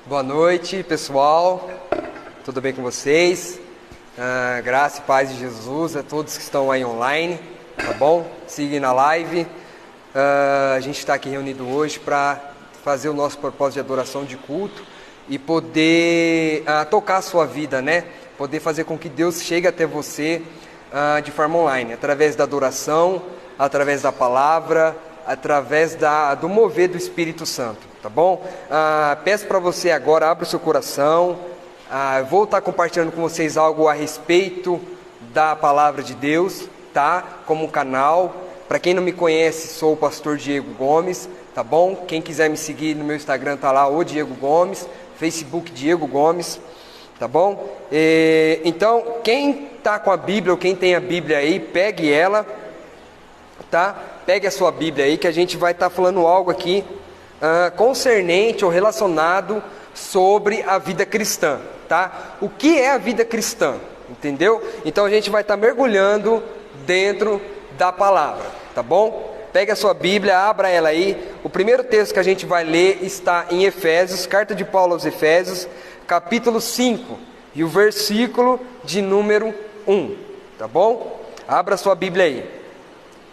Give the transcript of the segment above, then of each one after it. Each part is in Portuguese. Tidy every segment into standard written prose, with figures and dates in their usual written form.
Boa noite, pessoal. Tudo bem com vocês? Graça e paz de Jesus a todos que estão aí online, tá bom? Seguem na live. A gente está aqui reunido hoje para fazer o nosso propósito de adoração de culto e poder tocar a sua vida, né? Poder fazer com que Deus chegue até você de forma online, através da adoração, através da palavra, através do mover do Espírito Santo, tá bom? Peço para você agora, abra o seu coração. Vou estar compartilhando com vocês algo a respeito da palavra de Deus, tá? Como canal. Para quem não me conhece, sou o pastor Diego Gomes, tá bom? Quem quiser me seguir no meu Instagram tá lá, o Diego Gomes, Facebook Diego Gomes, tá bom? Então, quem tá com a Bíblia ou quem tem a Bíblia aí, pegue ela, tá? Pegue a sua Bíblia aí que a gente vai estar falando algo aqui concernente ou relacionado sobre a vida cristã, tá? O que é a vida cristã, entendeu? Então a gente vai estar mergulhando dentro da palavra, tá bom? Pegue a sua Bíblia, abra ela aí. O primeiro texto que a gente vai ler está em Efésios, carta de Paulo aos Efésios, capítulo 5, e o versículo de número 1, tá bom? Abra a sua Bíblia aí.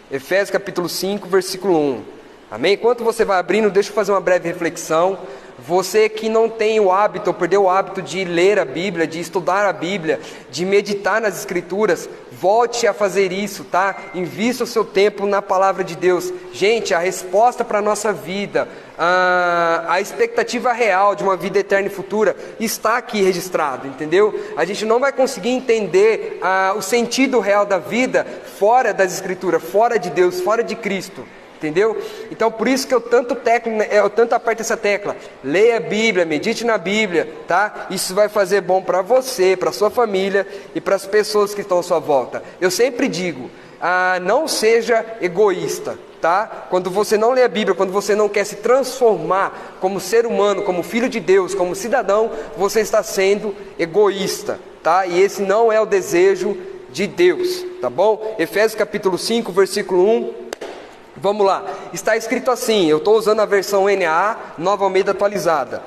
Efésios capítulo 5, versículo 1. Amém? Enquanto você vai abrindo, deixa eu fazer uma breve reflexão. Você que não tem o hábito, ou perdeu o hábito de ler a Bíblia, de estudar a Bíblia, de meditar nas Escrituras, volte a fazer isso, tá? Invista o seu tempo na palavra de Deus. Gente, a resposta para a nossa vida, a expectativa real de uma vida eterna e futura está aqui registrado, entendeu? A gente não vai conseguir entender o sentido real da vida fora das Escrituras, fora de Deus, fora de Cristo. Entendeu? Então por isso que eu tanto aperto essa tecla. Leia a Bíblia, medite na Bíblia, tá? Isso vai fazer bom para você, para sua família e para as pessoas que estão à sua volta. Eu sempre digo, não seja egoísta, tá? Quando você não lê a Bíblia, quando você não quer se transformar como ser humano, como filho de Deus, como cidadão, você está sendo egoísta, tá? E esse não é o desejo de Deus, tá bom? Efésios capítulo 5, versículo 1. Vamos lá, está escrito assim, eu estou usando a versão NAA, Nova Almeida atualizada.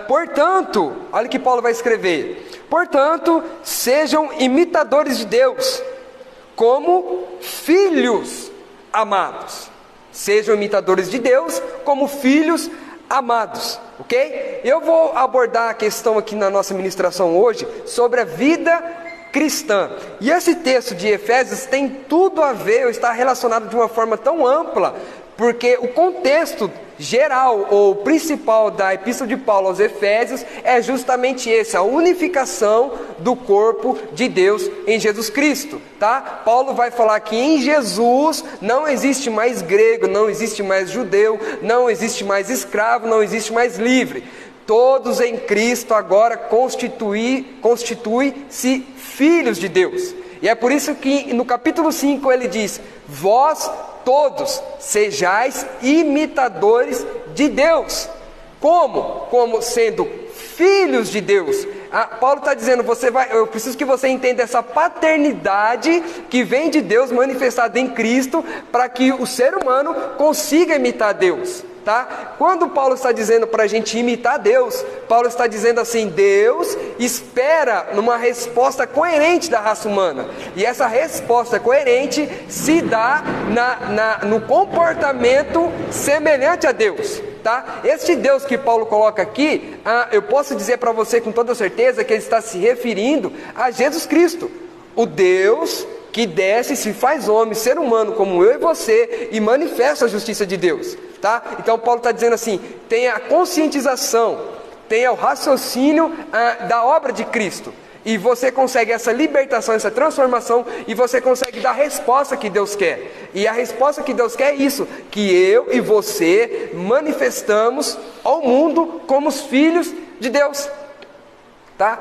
Portanto, olha o que Paulo vai escrever. Portanto, sejam imitadores de Deus, como filhos amados. Sejam imitadores de Deus, como filhos amados, ok? Eu vou abordar a questão aqui na nossa ministração hoje, sobre a vida cristã. E esse texto de Efésios tem tudo a ver, ou está relacionado de uma forma tão ampla, porque o contexto geral ou principal da epístola de Paulo aos Efésios é justamente esse, a unificação do corpo de Deus em Jesus Cristo, tá? Paulo vai falar que em Jesus não existe mais grego, não existe mais judeu, não existe mais escravo, não existe mais livre. Todos em Cristo agora constituem-se filhos de Deus. E é por isso que no capítulo 5 ele diz: vós todos sejais imitadores de Deus. Como? Como sendo filhos de Deus. Paulo está dizendo, eu preciso que você entenda essa paternidade que vem de Deus manifestada em Cristo, para que o ser humano consiga imitar Deus. Tá? Quando Paulo está dizendo para a gente imitar Deus, Paulo está dizendo assim: Deus espera numa resposta coerente da raça humana, e essa resposta coerente se dá no comportamento semelhante a Deus, tá? Este Deus que Paulo coloca aqui, eu posso dizer para você com toda certeza que ele está se referindo a Jesus Cristo, o Deus que desce, se faz homem, ser humano como eu e você, e manifesta a justiça de Deus, tá? Então Paulo está dizendo assim: tenha a conscientização, tenha o raciocínio da obra de Cristo, e você consegue essa libertação, essa transformação, e você consegue dar a resposta que Deus quer. E a resposta que Deus quer é isso, que eu e você manifestamos ao mundo como os filhos de Deus, tá?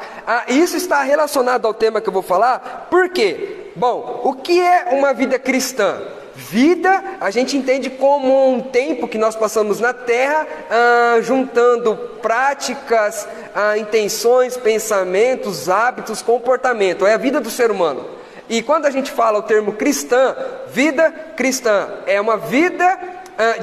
Isso está relacionado ao tema que eu vou falar. Por quê? Bom, o que é uma vida cristã? Vida, a gente entende como um tempo que nós passamos na terra, juntando práticas, intenções, pensamentos, hábitos, comportamento. É a vida do ser humano. E quando a gente fala o termo cristã, vida cristã, é uma vida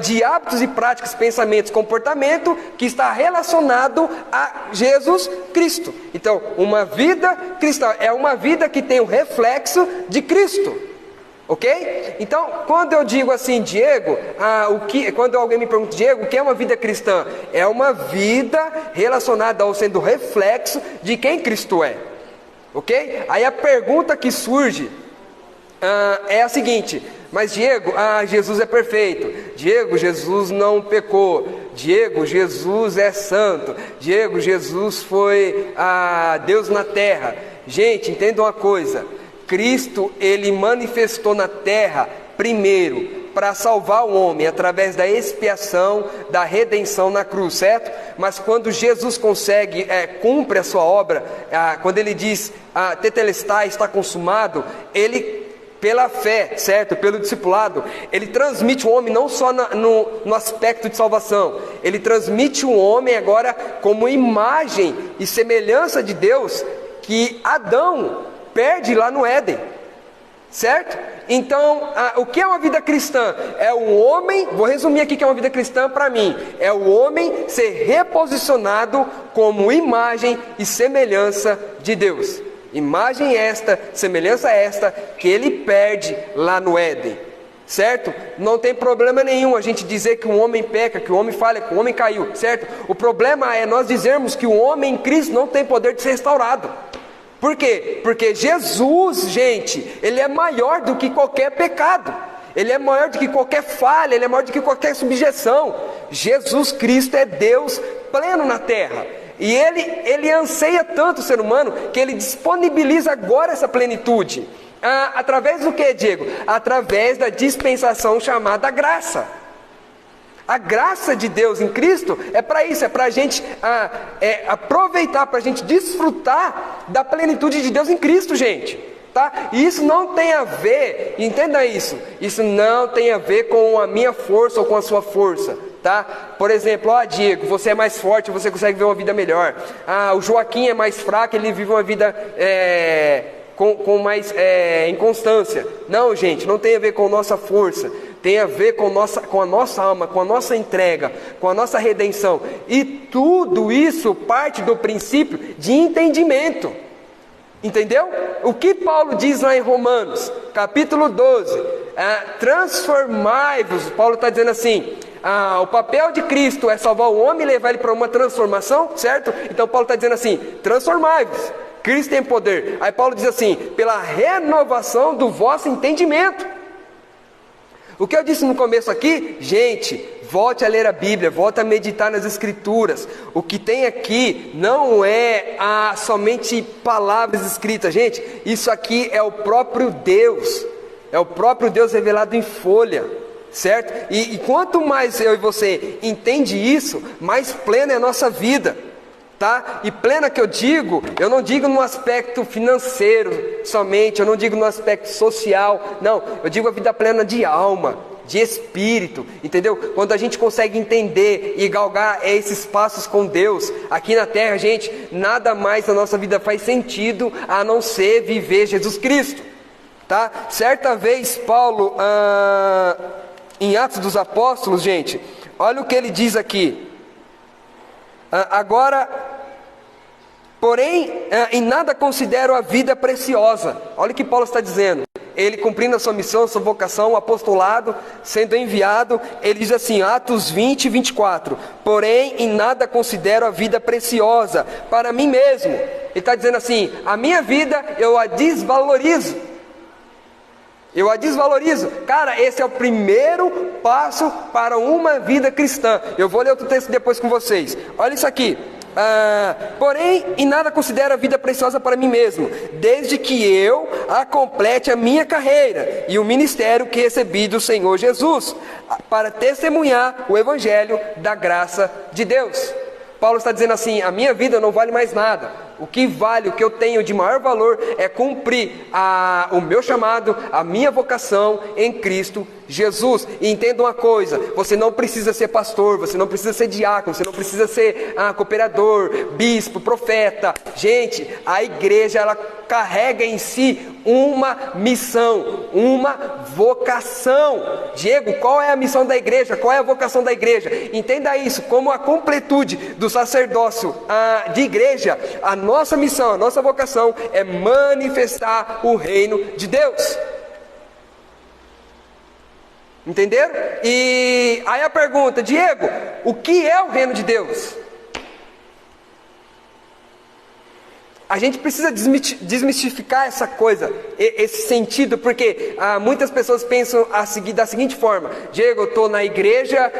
de hábitos e práticas, pensamentos, comportamento que está relacionado a Jesus Cristo. Então, uma vida cristã é uma vida que tem um reflexo de Cristo. Ok? Então, quando eu digo assim, Diego, quando alguém me pergunta, Diego, o que é uma vida cristã? É uma vida relacionada ao sendo reflexo de quem Cristo é. Ok? Aí a pergunta que surge é a seguinte: mas Diego, Jesus é perfeito. Diego, Jesus não pecou. Diego, Jesus é santo. Diego, Jesus foi Deus na terra. Gente, entenda uma coisa. Cristo, ele manifestou na terra, primeiro, para salvar o homem, através da expiação, da redenção na cruz, certo? Mas quando Jesus cumpre a sua obra, quando ele diz, tetelestai, está consumado, ele, pela fé, certo? Pelo discipulado, ele transmite o homem não só no aspecto de salvação, ele transmite o homem agora como imagem e semelhança de Deus, que Adão perde lá no Éden, certo? Então, o que é uma vida cristã? É o homem, vou resumir aqui o que é uma vida cristã para mim, é o homem ser reposicionado como imagem e semelhança de Deus. Imagem esta, semelhança esta, que ele perde lá no Éden, certo? Não tem problema nenhum a gente dizer que o homem peca, que o homem falha, que o homem caiu, certo? O problema é nós dizermos que o homem em Cristo não tem poder de ser restaurado. Por quê? Porque Jesus, gente, ele é maior do que qualquer pecado, ele é maior do que qualquer falha, ele é maior do que qualquer subjeção. Jesus Cristo é Deus pleno na terra, e ele anseia tanto o ser humano, que ele disponibiliza agora essa plenitude, através do que, Diego? Através da dispensação chamada graça. A graça de Deus em Cristo é para isso, é para a gente aproveitar, para a gente desfrutar da plenitude de Deus em Cristo, gente, tá? E isso não tem a ver, entenda isso não tem a ver com a minha força ou com a sua força, tá? Por exemplo, Diego, você é mais forte, você consegue viver uma vida melhor. O Joaquim é mais fraco, ele vive uma vida com mais inconstância. Não, gente, não tem a ver com nossa força, tem a ver com a nossa alma, com a nossa entrega, com a nossa redenção. E tudo isso parte do princípio de entendimento. Entendeu? O que Paulo diz lá em Romanos, capítulo 12, transformai-vos. Paulo está dizendo assim, o papel de Cristo é salvar o homem e levar ele para uma transformação, certo? Então Paulo está dizendo assim, transformai-vos. Cristo tem poder. Aí Paulo diz assim, pela renovação do vosso entendimento. O que eu disse no começo aqui, gente, volte a ler a Bíblia, volte a meditar nas Escrituras. O que tem aqui não é somente palavras escritas, gente, isso aqui é o próprio Deus, revelado em folha, certo? E quanto mais eu e você entende isso, mais plena é a nossa vida. Tá? E plena que eu não digo no aspecto financeiro somente, eu não digo no aspecto social, não, eu digo a vida plena de alma, de espírito, entendeu? Quando a gente consegue entender e galgar esses passos com Deus, aqui na terra, gente, nada mais na nossa vida faz sentido a não ser viver Jesus Cristo, tá? Certa vez Paulo, em Atos dos Apóstolos, gente, olha o que ele diz aqui. Agora, porém, em nada considero a vida preciosa. Olha o que Paulo está dizendo. Ele cumprindo a sua missão, a sua vocação, o apostolado, sendo enviado, ele diz assim, Atos 20, 24. Porém, em nada considero a vida preciosa para mim mesmo. Ele está dizendo assim, a minha vida eu a desvalorizo. Cara, esse é o primeiro passo para uma vida cristã. Eu vou ler outro texto depois com vocês. Olha isso aqui. Porém, em nada considero a vida preciosa para mim mesmo, desde que eu complete a minha carreira e o ministério que recebi do Senhor Jesus, para testemunhar o Evangelho da graça de Deus. Paulo está dizendo assim, a minha vida não vale mais nada. O que vale, o que eu tenho de maior valor é cumprir o meu chamado, a minha vocação em Cristo Jesus. E entenda uma coisa, você não precisa ser pastor, você não precisa ser diácono, você não precisa ser cooperador, bispo, profeta. Gente, a igreja, ela carrega em si uma missão, uma vocação. Diego, qual é a missão da igreja? Qual é a vocação da igreja? Entenda isso como a completude do sacerdócio de igreja. A nossa missão, a nossa vocação é manifestar o reino de Deus. Entenderam? E aí a pergunta, Diego, o que é o reino de Deus? A gente precisa desmistificar essa coisa, esse sentido, porque muitas pessoas pensam da seguinte forma: Diego, eu estou na igreja,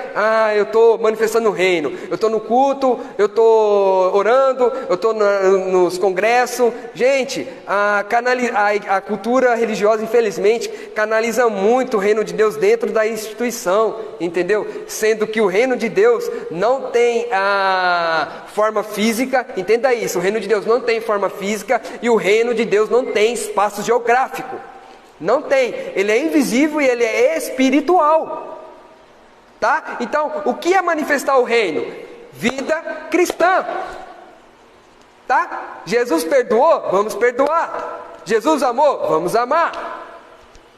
eu estou manifestando o reino, eu estou no culto, eu estou orando, eu estou nos congressos. Gente, a cultura religiosa, infelizmente, canaliza muito o reino de Deus dentro da instituição, entendeu? Sendo que o reino de Deus não tem forma física. Entenda isso, o reino de Deus não tem forma física e o reino de Deus não tem espaço geográfico. Não tem. Ele é invisível e ele é espiritual. Tá? Então, o que é manifestar o reino? Vida cristã. Tá? Jesus perdoou? Vamos perdoar. Jesus amou? Vamos amar.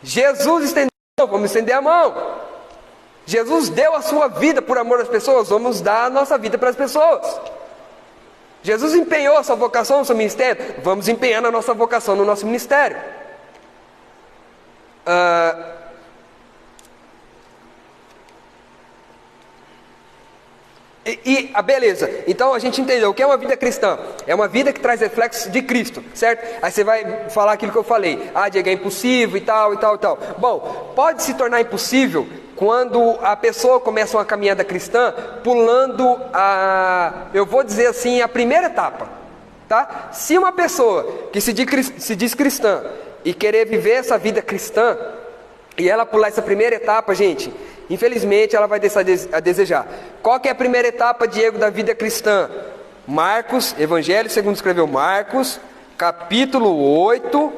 Jesus estendeu? Vamos estender a mão. Jesus deu a sua vida por amor às pessoas? Vamos dar a nossa vida para as pessoas. Jesus empenhou a sua vocação no seu ministério? Vamos empenhar a nossa vocação no nosso ministério. Beleza, então a gente entendeu o que é uma vida cristã. É uma vida que traz reflexos de Cristo, certo? Aí você vai falar aquilo que eu falei: Diego, é impossível e tal, e tal, e tal. Bom, pode se tornar impossível quando a pessoa começa uma caminhada cristã pulando eu vou dizer assim, a primeira etapa, tá? Se uma pessoa que se diz cristã e querer viver essa vida cristã, e ela pular essa primeira etapa, gente, infelizmente ela vai deixar a desejar. Qual que é a primeira etapa, Diego, da vida cristã? Marcos, Evangelho segundo escreveu Marcos, capítulo 8,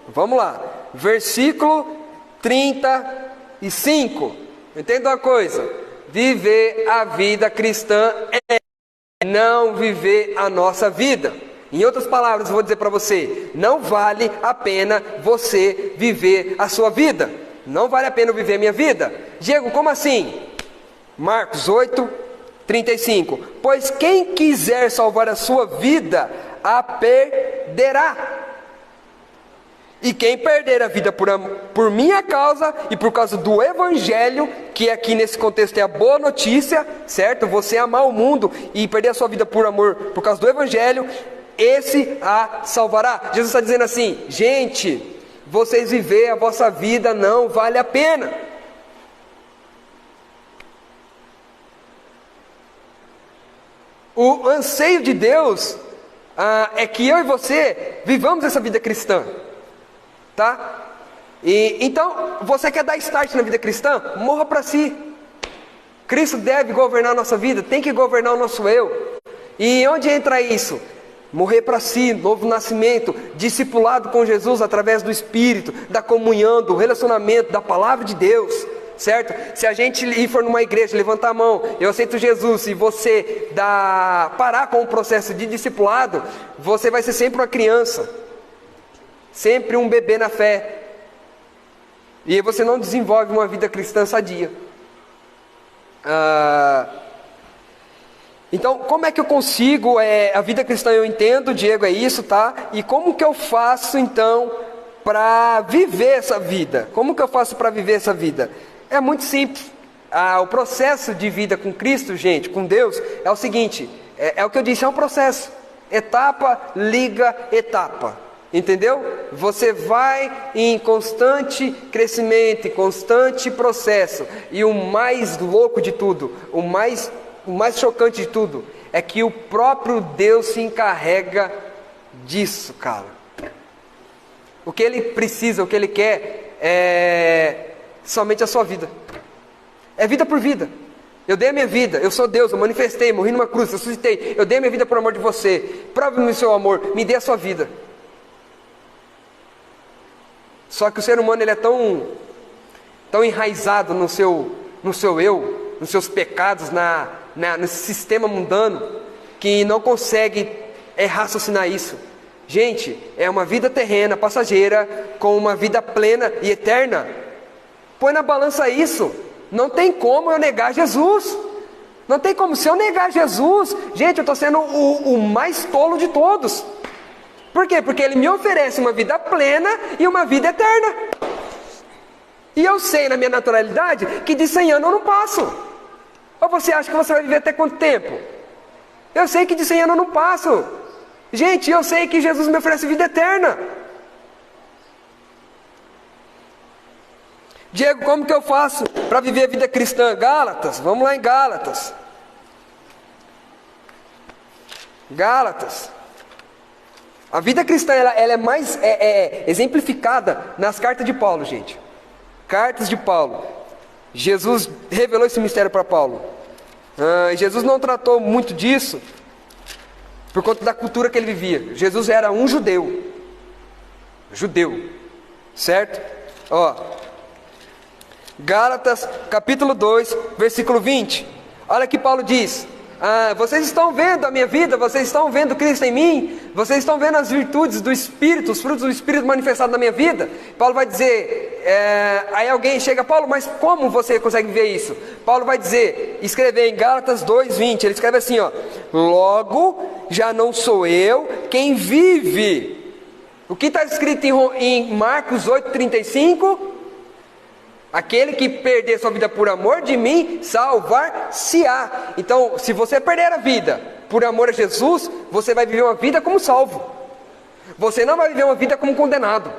vamos lá, versículo 35. Entenda uma coisa: viver a vida cristã é não viver a nossa vida. Em outras palavras, eu vou dizer para você: não vale a pena você viver a sua vida. Não vale a pena eu viver a minha vida. Diego, como assim? Marcos 8, 35. Pois quem quiser salvar a sua vida, a perderá. E quem perder a vida por minha causa e por causa do Evangelho, que aqui nesse contexto é a boa notícia, certo? Você amar o mundo e perder a sua vida por amor, por causa do Evangelho, esse a salvará. Jesus está dizendo assim: gente, vocês viver a vossa vida não vale a pena. O anseio de Deus é que eu e você vivamos essa vida cristã. Tá? Então, você quer dar start na vida cristã? Morra para si. Cristo deve governar a nossa vida, tem que governar o nosso eu. E onde entra isso? Morrer para si, novo nascimento, discipulado com Jesus através do Espírito, da comunhão, do relacionamento, da palavra de Deus, certo? Se a gente for numa igreja, levantar a mão, eu aceito Jesus, e você parar com o processo de discipulado, você vai ser sempre uma criança, sempre um bebê na fé, e aí você não desenvolve uma vida cristã sadia. Então, como é que eu consigo, a vida cristã eu entendo, Diego, é isso, tá? E como que eu faço então para viver essa vida? Como que eu faço para viver essa vida? É muito simples. O processo de vida com Cristo, gente, com Deus, é o seguinte, é o que eu disse, é um processo. Etapa, liga, etapa. Entendeu? Você vai em constante crescimento, em constante processo. E o mais louco de tudo, o mais chocante de tudo, é que o próprio Deus se encarrega disso, cara. O que Ele precisa, o que Ele quer é somente a sua vida. É vida por vida. Eu dei a minha vida, eu sou Deus, eu manifestei, morri numa cruz, ressuscitei. Eu dei a minha vida por amor de você. Prove-me o seu amor, me dê a sua vida. Só que o ser humano ele é tão enraizado no seu eu, nos seus pecados, nesse sistema mundano, que não consegue raciocinar isso. Gente, é uma vida terrena, passageira, com uma vida plena e eterna. Põe na balança isso. Não tem como eu negar Jesus. Não tem como. Se eu negar Jesus, gente, eu estou sendo o mais tolo de todos. Por quê? Porque Ele me oferece uma vida plena e uma vida eterna. E eu sei na minha naturalidade que de 100 anos eu não passo. Ou você acha que você vai viver até quanto tempo? Eu sei que de 100 anos eu não passo. Gente, eu sei que Jesus me oferece vida eterna. Diego, como que eu faço para viver a vida cristã? Gálatas, vamos lá em Gálatas. Gálatas. A vida cristã ela é mais exemplificada nas cartas de Paulo, gente. Cartas de Paulo. Jesus revelou esse mistério para Paulo. Jesus não tratou muito disso por conta da cultura que ele vivia. Jesus era um judeu. Certo? Gálatas capítulo 2, versículo 20. Olha que Paulo diz: vocês estão vendo a minha vida, vocês estão vendo Cristo em mim, vocês estão vendo as virtudes do Espírito, os frutos do Espírito manifestados na minha vida. Paulo vai dizer, aí alguém chega: Paulo, mas como você consegue ver isso? Paulo vai dizer, escrever em Gálatas 2, 20, ele escreve assim, logo já não sou eu quem vive. O que está escrito em Marcos 8, 35? Aquele que perder sua vida por amor de mim, salvar-se-á. Então, se você perder a vida por amor a Jesus, você vai viver uma vida como salvo. Você não vai viver uma vida como condenado.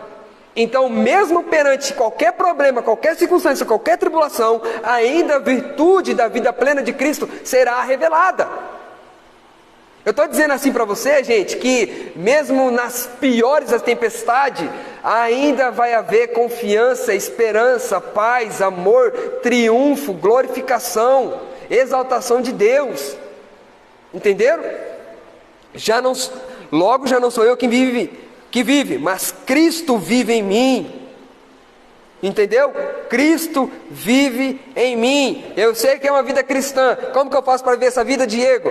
Então, mesmo perante qualquer problema, qualquer circunstância, qualquer tribulação, ainda a virtude da vida plena de Cristo será revelada. Eu estou dizendo assim para você, gente, que mesmo nas piores das tempestades, ainda vai haver confiança, esperança, paz, amor, triunfo, glorificação, exaltação de Deus. Entenderam? Logo já não sou eu quem vive, mas Cristo vive em mim. Entendeu? Cristo vive em mim. Eu sei que é uma vida cristã. Como que eu faço para viver essa vida, Diego?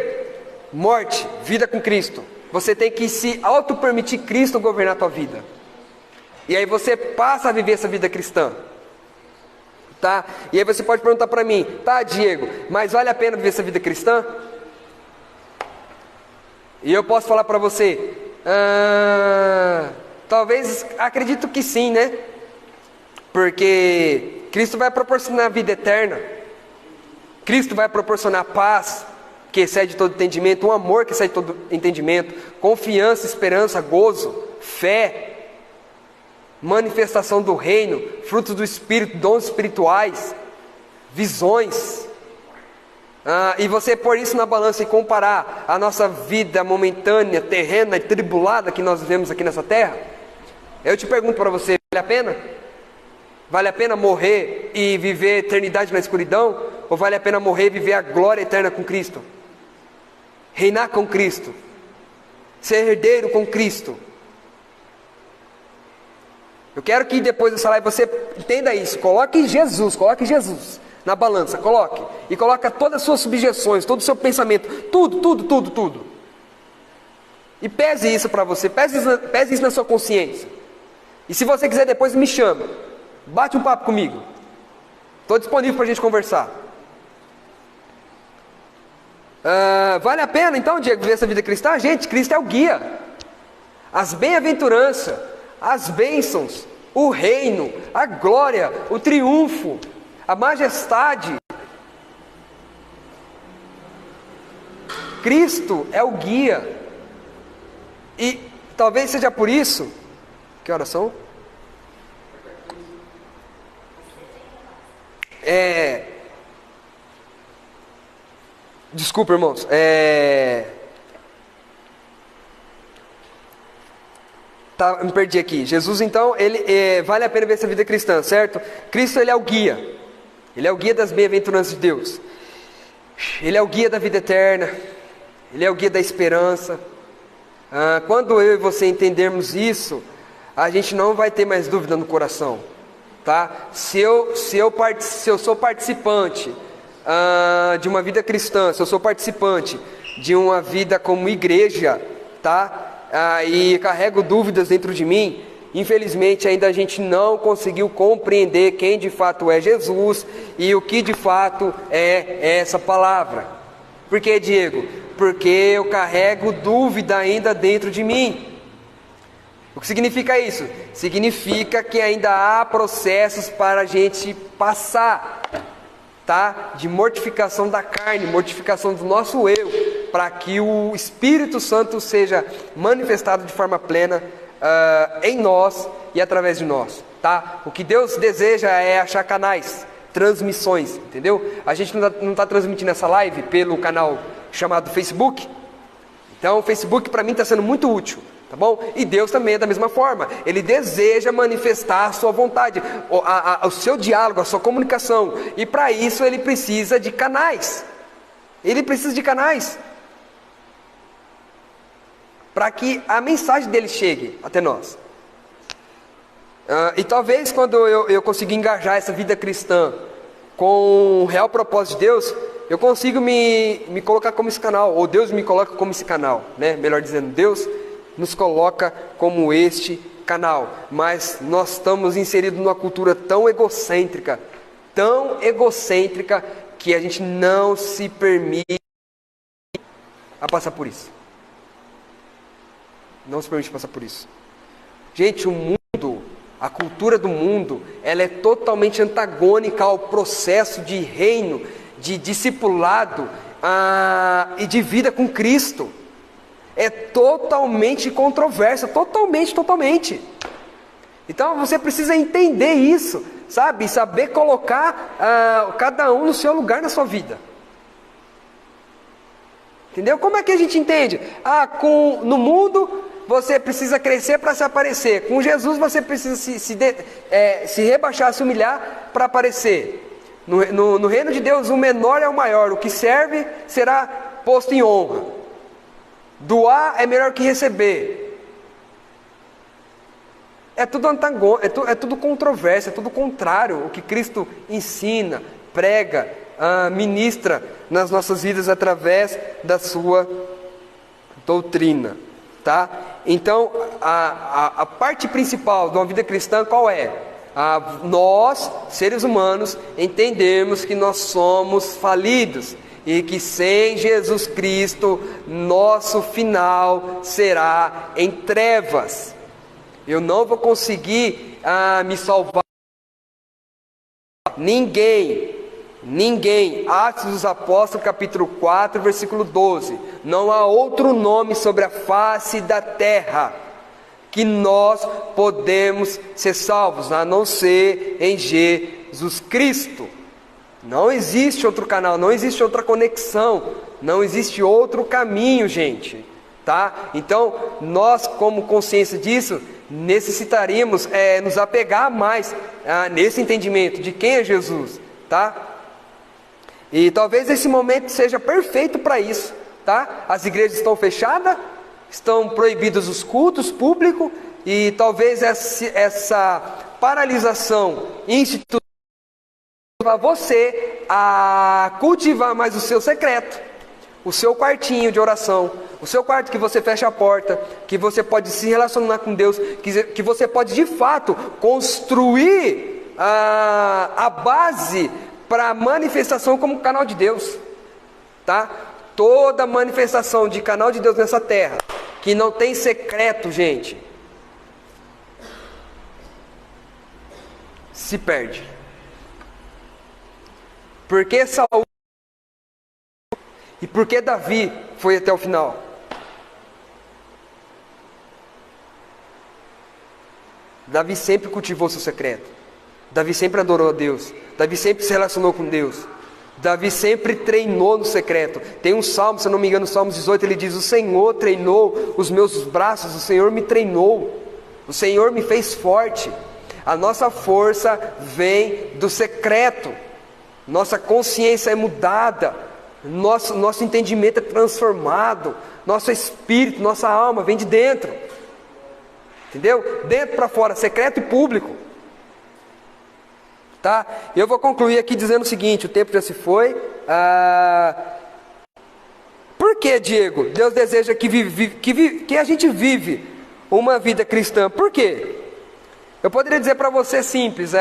Morte, vida com Cristo. Você tem que se auto-permitir Cristo governar a tua vida. E aí você passa a viver essa vida cristã. Tá? E aí você pode perguntar para mim: tá, Diego, mas vale a pena viver essa vida cristã? E eu posso falar para você: talvez, acredito que sim, né? Porque Cristo vai proporcionar vida eterna. Cristo vai proporcionar paz que excede todo entendimento, um amor que excede todo entendimento, confiança, esperança, gozo, fé, manifestação do reino, frutos do Espírito, dons espirituais, visões. E você pôr isso na balança e comparar a nossa vida momentânea, terrena e tribulada que nós vivemos aqui nessa terra, eu te pergunto para você: vale a pena? Vale a pena morrer e viver a eternidade na escuridão? Ou vale a pena morrer e viver a glória eterna com Cristo? Reinar com Cristo, ser herdeiro com Cristo. Eu quero que depois dessa live você entenda isso. Coloque Jesus na balança, coloque. E coloque todas as suas subjeções, todo o seu pensamento, tudo. E pese isso para você, pese isso na sua consciência. E se você quiser depois me chama, bate um papo comigo. Estou disponível para a gente conversar. Vale a pena então, Diego, viver essa vida cristã? Gente, Cristo é o guia. As bem-aventuranças, as bênçãos, o reino, a glória, o triunfo, a majestade. Cristo é o guia. E talvez seja por isso. Que horas são? Desculpa, irmãos. Me perdi aqui. Jesus, então, ele vale a pena ver essa vida cristã, certo? Cristo, ele é o guia. Ele é o guia das bem-aventuranças de Deus. Ele é o guia da vida eterna, Ele é o guia da esperança. Quando eu e você entendermos isso, a gente não vai ter mais dúvida no coração, tá? Se eu sou participante de uma vida cristã, se eu sou participante de uma vida como igreja, tá? E carrego dúvidas dentro de mim, infelizmente ainda a gente não conseguiu compreender quem de fato é Jesus e o que de fato é essa palavra. Por que, Diego? Porque eu carrego dúvida ainda dentro de mim. O que significa isso? Significa que ainda há processos para a gente passar, tá? De mortificação da carne, mortificação do nosso eu, para que o Espírito Santo seja manifestado de forma plena em nós e através de nós, tá? O que Deus deseja é achar canais, transmissões, entendeu? A gente não está transmitindo essa live pelo canal chamado Facebook. Então o Facebook para mim está sendo muito útil, tá bom? E Deus também é da mesma forma. Ele deseja manifestar a sua vontade, o seu diálogo, a sua comunicação. E para isso ele precisa de canais. Ele precisa de canais para que a mensagem dele chegue até nós. E talvez quando eu conseguir engajar essa vida cristã com o real propósito de Deus, eu consigo me colocar como esse canal, ou Deus me coloca como esse canal, né? Melhor dizendo, Deus nos coloca como este canal. Mas nós estamos inseridos numa cultura tão egocêntrica, que a gente não se permite a passar por isso. Não se permite passar por isso. Gente, o mundo, a cultura do mundo, ela é totalmente antagônica ao processo de reino, de discipulado e de vida com Cristo. É totalmente controversa, totalmente. Então você precisa entender isso, sabe? Saber colocar cada um no seu lugar na sua vida. Entendeu? Como é que a gente entende? No mundo você precisa crescer para se aparecer. Com Jesus você precisa se rebaixar, se humilhar para aparecer. No reino de Deus o menor é o maior. O que serve será posto em honra. Doar é melhor que receber. É tudo antagônico, é tudo controverso, é tudo contrário o que Cristo ensina, prega, ministra nas nossas vidas através da sua doutrina, tá? Então a parte principal de uma vida cristã qual é? Nós, seres humanos, entendemos que nós somos falidos e que sem Jesus Cristo nosso final será em trevas. Eu não vou conseguir me salvar. Ninguém. Atos dos Apóstolos, capítulo 4, versículo 12. Não há outro nome sobre a face da terra que nós podemos ser salvos, a não ser em Jesus Cristo. Não existe outro canal, não existe outra conexão, não existe outro caminho, gente, tá? Então, nós como consciência disso, necessitaríamos nos apegar mais nesse entendimento de quem é Jesus, tá? E talvez esse momento seja perfeito para isso, tá? As igrejas estão fechadas, estão proibidos os cultos públicos, e talvez essa paralisação institucional leva você a cultivar mais o seu secreto, o seu quartinho de oração, o seu quarto que você fecha a porta, que você pode se relacionar com Deus, que você pode de fato construir a base para a manifestação como canal de Deus, tá? Toda manifestação de canal de Deus nessa terra que não tem secreto, gente, se perde. Porque Saul e porque Davi foi até o final? Davi sempre cultivou seu secreto. Davi sempre adorou a Deus. Davi sempre se relacionou com Deus. Davi sempre treinou no secreto. Tem um salmo, se eu não me engano, Salmos 18, ele diz: o Senhor treinou os meus braços, o Senhor me treinou, o Senhor me fez forte. A nossa força vem do secreto. Nossa consciência é mudada Nosso entendimento é transformado, nosso espírito, nossa alma vem de dentro, entendeu? Dentro para fora, secreto e público, tá? Eu vou concluir aqui dizendo o seguinte: o tempo já se foi. Por que, Diego, Deus deseja que a gente vive uma vida cristã? Por quê? Eu poderia dizer para você simples,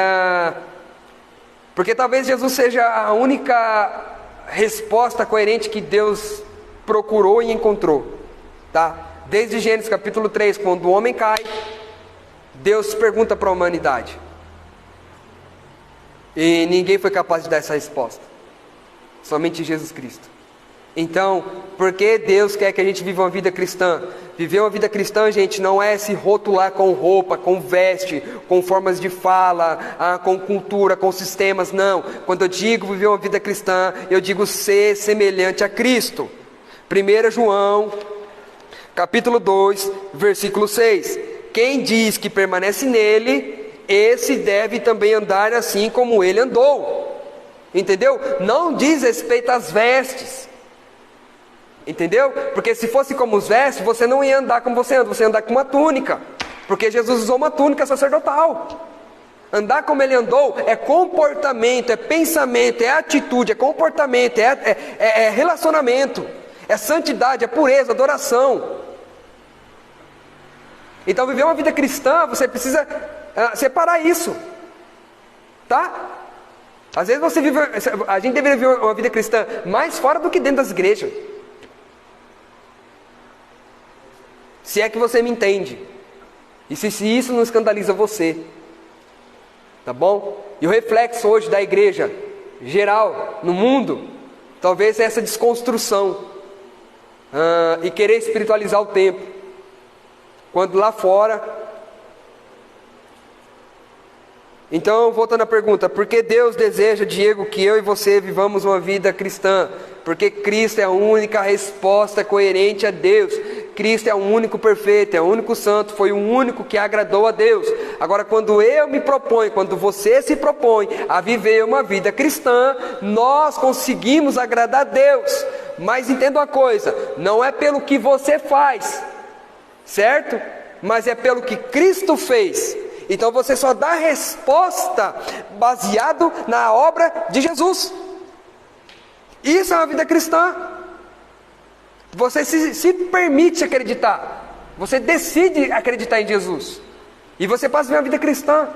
porque talvez Jesus seja a única resposta coerente que Deus procurou e encontrou, tá? Desde Gênesis capítulo 3, quando o homem cai, Deus pergunta para a humanidade, e ninguém foi capaz de dar essa resposta, somente Jesus Cristo. Então, por que Deus quer que a gente viva uma vida cristã? Viver uma vida cristã, gente, não é se rotular com roupa, com veste, com formas de fala, com cultura, com sistemas, não. Quando eu digo viver uma vida cristã, eu digo ser semelhante a Cristo. 1 João, capítulo 2, versículo 6. Quem diz que permanece nele, esse deve também andar assim como ele andou. Entendeu? Não diz respeito às vestes. Entendeu? Porque se fosse como os vestes, você não ia andar como você anda, você ia andar com uma túnica, porque Jesus usou uma túnica sacerdotal. Andar como ele andou é comportamento, é pensamento, é atitude, é comportamento, é relacionamento, é santidade, é pureza, adoração. Então viver uma vida cristã, você precisa separar isso, tá? Às vezes a gente deveria viver uma vida cristã mais fora do que dentro das igrejas. Se é que você me entende. E se isso não escandaliza você. Tá bom? E o reflexo hoje da igreja geral, no mundo, talvez é essa desconstrução. E querer espiritualizar o tempo. Quando lá fora... Então, voltando à pergunta, por que Deus deseja, Diego, que eu e você vivamos uma vida cristã? Porque Cristo é a única resposta coerente a Deus. Cristo é o único perfeito, é o único santo, foi o único que agradou a Deus. Agora, quando eu me proponho, quando você se propõe a viver uma vida cristã, nós conseguimos agradar a Deus. Mas entenda uma coisa, não é pelo que você faz, certo? Mas é pelo que Cristo fez. Então você só dá resposta baseado na obra de Jesus. Isso é uma vida cristã. Você se permite acreditar. Você decide acreditar em Jesus. E você passa a viver uma vida cristã.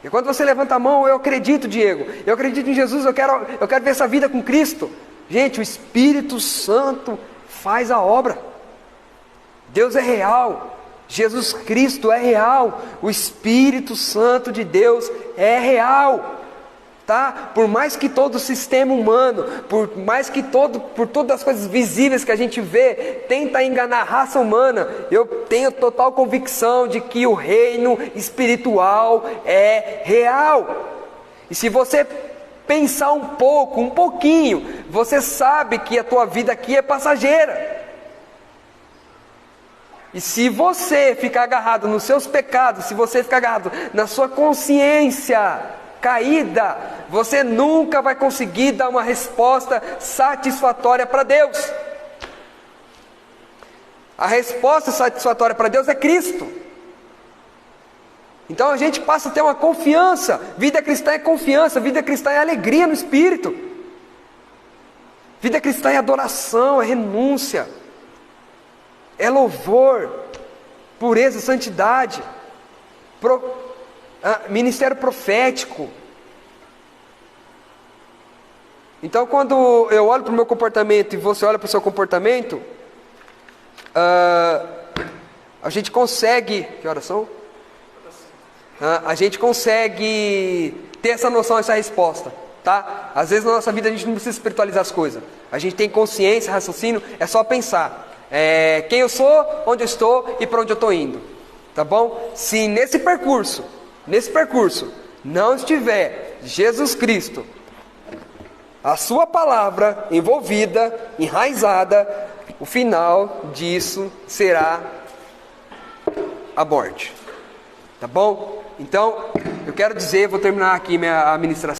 E quando você levanta a mão, eu acredito, Diego. Eu acredito em Jesus, eu quero ver essa vida com Cristo. Gente, o Espírito Santo faz a obra. Deus é real. Jesus Cristo é real, o Espírito Santo de Deus é real, tá? Por mais que todo o sistema humano, por todas as coisas visíveis que a gente vê, tenta enganar a raça humana, eu tenho total convicção de que o reino espiritual é real. E se você pensar um pouquinho, você sabe que a tua vida aqui é passageira. E se você ficar agarrado nos seus pecados, se você ficar agarrado na sua consciência caída, você nunca vai conseguir dar uma resposta satisfatória para Deus. A resposta satisfatória para Deus é Cristo. Então a gente passa a ter uma confiança. Vida cristã é confiança, vida cristã é alegria no Espírito. Vida cristã é adoração, é renúncia. É louvor, pureza, santidade, ministério profético. Então, quando eu olho para o meu comportamento e você olha para o seu comportamento, a gente consegue... Que horas são? A gente consegue ter essa noção, essa resposta, tá? Às vezes na nossa vida a gente não precisa espiritualizar as coisas. A gente tem consciência, raciocínio, é só pensar. Quem eu sou, onde eu estou e para onde eu estou indo, tá bom? Se nesse percurso não estiver Jesus Cristo, a sua palavra envolvida, enraizada, o final disso será a morte, tá bom? Então, eu quero dizer, vou terminar aqui minha administração.